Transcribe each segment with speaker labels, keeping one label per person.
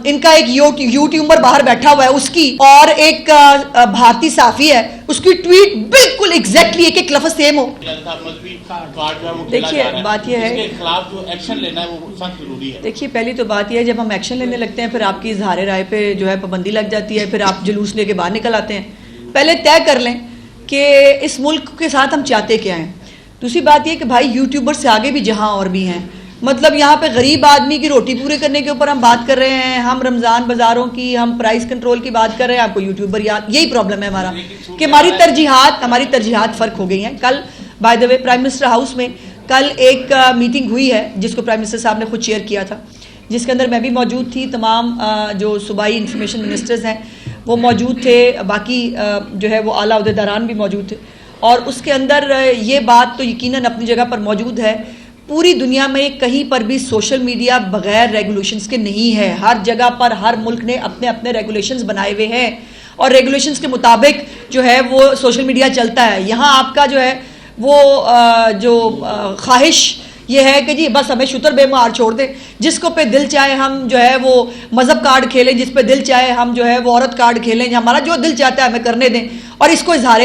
Speaker 1: ان کا ایک یوٹیوبر باہر بیٹھا ہوا ہے اس کی اور ایک بھارتی صحافی ہے اس کی ٹویٹ بالکل ایگزیکٹلی ایک ایک لفظ سیم ہو. دیکھیے بات یہ ہے دیکھیے پہلی تو بات یہ ہے جب ہم ایکشن لینے لگتے ہیں پھر آپ کی اظہار رائے پہ جو ہے پابندی لگ جاتی ہے, پھر آپ جلوس لے کے باہر نکل آتے ہیں. پہلے طے کر لیں کہ اس ملک کے ساتھ ہم چاہتے کیا ہیں. دوسری بات یہ کہ بھائی یوٹیوبر سے آگے بھی جہاں اور بھی ہیں, مطلب یہاں پہ غریب آدمی کی روٹی پورے کرنے کے اوپر ہم بات کر رہے ہیں, ہم رمضان بازاروں کی, ہم پرائس کنٹرول کی بات کر رہے ہیں, آپ کو یوٹیوبر یاد. یہی پرابلم ہے ہمارا کہ ہماری ترجیحات فرق ہو گئی ہیں. کل by the way prime minister house میں کل ایک میٹنگ ہوئی ہے جس کو پرائم منسٹر صاحب نے خود چیئر کیا تھا, جس کے اندر میں بھی موجود تھی, تمام جو صوبائی انفارمیشن منسٹرز ہیں وہ موجود تھے, باقی جو ہے وہ اعلیٰ عہدیداران بھی موجود تھے. اور اس کے اندر یہ بات تو یقیناً اپنی جگہ پر موجود ہے, پوری دنیا میں کہیں پر بھی سوشل میڈیا بغیر ریگولیشنز کے نہیں ہے. ہر جگہ پر ہر ملک نے اپنے اپنے ریگولیشنز بنائے ہوئے ہیں اور ریگولیشنز کے مطابق جو ہے وہ سوشل میڈیا چلتا ہے. یہاں آپ کا جو ہے وہ جو خواہش یہ ہے کہ جی بس ہمیں شتر بے مار چھوڑ دیں, جس کو پہ دل چاہے ہم جو ہے وہ مذہب کارڈ کھیلیں, جس پہ دل چاہے ہم جو ہے وہ عورت کارڈ کھیلیں, ہمارا جو دل چاہتا ہے ہمیں کرنے دیں, اور اس کو اظہار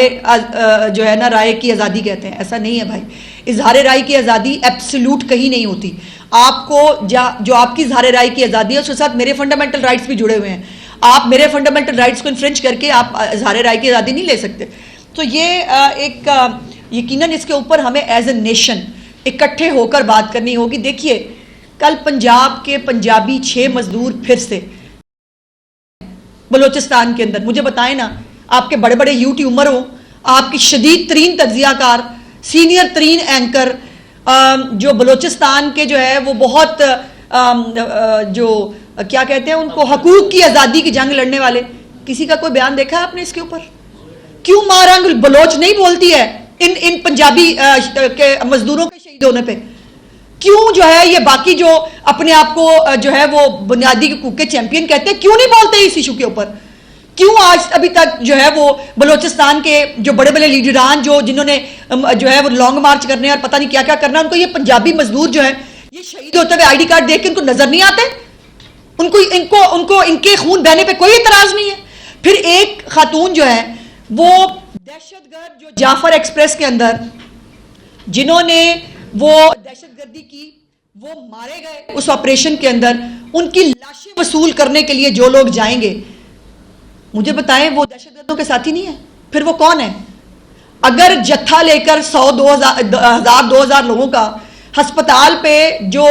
Speaker 1: جو ہے نا رائے کی آزادی کہتے ہیں. ایسا نہیں ہے بھائی, اظہار رائے کی آزادی ایبسلیوٹ کہیں نہیں ہوتی. آپ کو جو آپ کی اظہار رائے کی آزادی ہے اس کے ساتھ میرے فنڈامنٹل رائٹس بھی جڑے ہوئے ہیں. آپ میرے فنڈامنٹل رائٹس کو انفرنج کر کے آپ اظہار رائے کی آزادی نہیں لے سکتے. تو یہ ایک یقیناً اس کے اوپر ہمیں ایز اے نیشن اکٹھے ہو کر بات کرنی ہوگی. دیکھیے کل پنجاب کے پنجابی 6 مزدور پھر سے بلوچستان کے اندر, مجھے بتائیں نا, آپ کے بڑے بڑے یوٹیوبر ہوں, آپ کی شدید ترین تجزیہ کار, سینئر ترین اینکر جو بلوچستان کے جو ہے وہ بہت جو کیا کہتے ہیں ان کو حقوق کی آزادی کی جنگ لڑنے والے, کسی کا کوئی بیان دیکھا ہے آپ نے اس کے اوپر؟ کیوں مارنگ بلوچ نہیں بولتی ہے ان پنجابی کے مزدوروں کے شہید ہونے پہ؟ کیوں جو ہے یہ باقی جو اپنے آپ کو جو ہے وہ بنیادی حقوق کے چیمپئن کہتے ہیں کیوں نہیں بولتے اس ایشو کے اوپر؟ کیوں آج ابھی تک جو ہے وہ بلوچستان کے جو بڑے بڑے لیڈران جنہوں نے جو ہے وہ لانگ مارچ کرنے اور پتہ نہیں کیا کیا کرنا, ان کو یہ پنجابی مزدور جو ہے یہ شہید ہوتے ہوئے آئی ڈی کارڈ دیکھ کے ان کو نظر نہیں آتے؟ ان کو ان کے خون بہنے پہ کوئی اعتراض نہیں ہے. پھر ایک خاتون جو ہے وہ دہشت گرد جو جعفر ایکسپریس کے اندر جنہوں نے وہ دہشت گردی کی وہ مارے گئے اس آپریشن کے اندر, ان کی لاشیں وصول کرنے کے لیے جو لوگ جائیں گے, مجھے بتائیں وہ دہشت گردوں کے ساتھی نہیں ہیں؟ پھر وہ کون ہے؟ اگر جتھا لے کر 100-2000 لوگوں کا ہسپتال پہ جو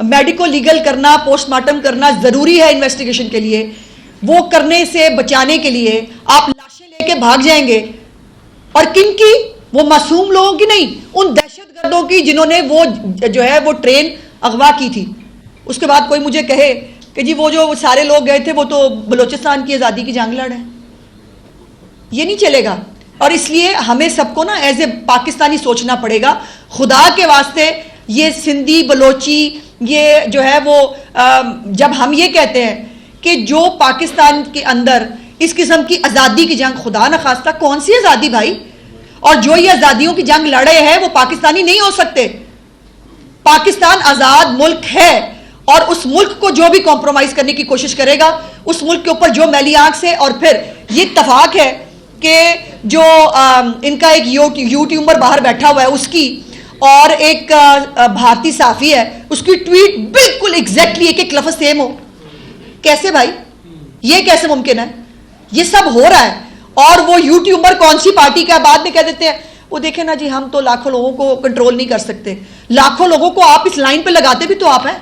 Speaker 1: میڈیکو لیگل کرنا, پوسٹ مارٹم کرنا ضروری ہے انویسٹیگیشن کے لیے, وہ کرنے سے بچانے کے لیے آپ لاشیں لے کے بھاگ جائیں گے, اور کن کی؟ وہ معصوم لوگوں کی نہیں, ان دہشت گردوں کی جنہوں نے وہ جو ہے وہ ٹرین اغوا کی تھی. اس کے بعد کوئی مجھے کہے کہ جی وہ جو سارے لوگ گئے تھے وہ تو بلوچستان کی آزادی کی جنگ لڑ ہیں, یہ نہیں چلے گا. اور اس لیے ہمیں سب کو نا ایز اے پاکستانی سوچنا پڑے گا. خدا کے واسطے یہ سندھی بلوچی یہ جو ہے وہ جب ہم یہ کہتے ہیں کہ جو پاکستان کے اندر اس قسم کی آزادی کی جنگ, خدا نخواستہ کون سی آزادی بھائی, اور جو یہ آزادیوں کی جنگ لڑے ہیں وہ پاکستانی نہیں ہو سکتے. پاکستان آزاد ملک ہے, اور اس ملک کو جو بھی کمپرومائز کرنے کی کوشش کرے گا, اس ملک کے اوپر جو میلی آنکھ سے, اور پھر یہ اتفاق ہے کہ جو ان کا ایک یوٹیوبر باہر بیٹھا ہوا ہے اس کی اور ایک بھارتی صحافی ہے اس کی ٹویٹ بالکل ایگزیکٹلی ایک ایک لفظ سیم ہو. کیسے بھائی, یہ کیسے ممکن ہے؟ یہ سب ہو رہا ہے. اور وہ یوٹیوبر کون سی پارٹی کا بعد میں کہہ دیتے ہیں وہ دیکھیں نا جی ہم تو لاکھوں لوگوں کو کنٹرول نہیں کر سکتے. لاکھوں لوگوں کو آپ اس لائن پہ لگاتے بھی تو آپ ہیں,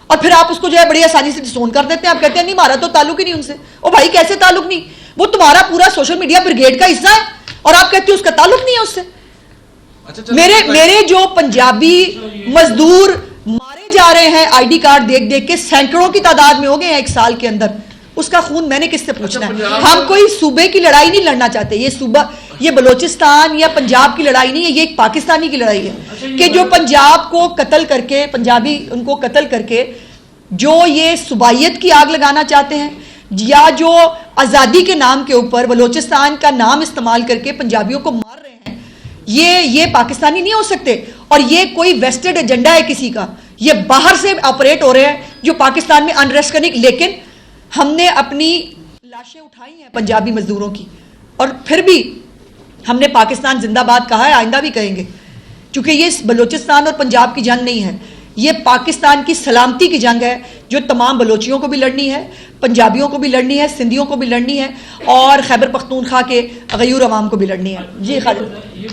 Speaker 1: اور پھر آپ اس کو جو ہے بڑی آسانی سے ڈسون کر دیتے ہیں. آپ کہتے ہیں نہیں ہمارا تو تعلق ہی نہیں ان سے. او بھائی کیسے تعلق نہیں؟ وہ تمہارا پورا سوشل میڈیا بریگیڈ کا حصہ ہے, اور آپ کہتے ہیں اس کا تعلق نہیں ہے اس سے. میرے جو پنجابی مزدور مارے جا رہے ہیں آئی ڈی کارڈ دیکھ دیکھ کے, سینکڑوں کی تعداد میں ہو گئے ہیں 1 سال کے اندر, اس کا خون میں نے کس سے پوچھنا ہے؟ ہم کوئی صوبے کی لڑائی نہیں لڑنا چاہتے. یہ صوبہ, یہ بلوچستان یا پنجاب کی لڑائی نہیں ہے, یہ ایک پاکستانی کی لڑائی ہے کہ جو پنجاب کو قتل کر کے, پنجابی ان کو قتل کر کے جو یہ صوبائیت کی آگ لگانا چاہتے ہیں, یا جو آزادی کے نام کے اوپر بلوچستان کا نام استعمال کر کے پنجابیوں کو مار رہے ہیں, یہ پاکستانی نہیں ہو سکتے. اور یہ کوئی ویسٹڈ ایجنڈا ہے کسی کا, یہ باہر سے آپریٹ ہو رہے ہیں جو پاکستان میں انریسٹ کرنے. لیکن ہم نے اپنی لاشیں اٹھائی ہیں پنجابی مزدوروں کی، اور پھر بھی ہم نے پاکستان زندہ باد کہا ہے، آئندہ بھی کہیں گے، کیونکہ یہ بلوچستان اور پنجاب کی جنگ نہیں ہے، یہ پاکستان کی سلامتی کی جنگ ہے، جو تمام بلوچیوں کو بھی لڑنی ہے، پنجابیوں کو بھی لڑنی ہے، سندھیوں کو بھی لڑنی ہے، اور خیبر پختونخوا کے غیور عوام کو بھی لڑنی ہے۔ جی خالد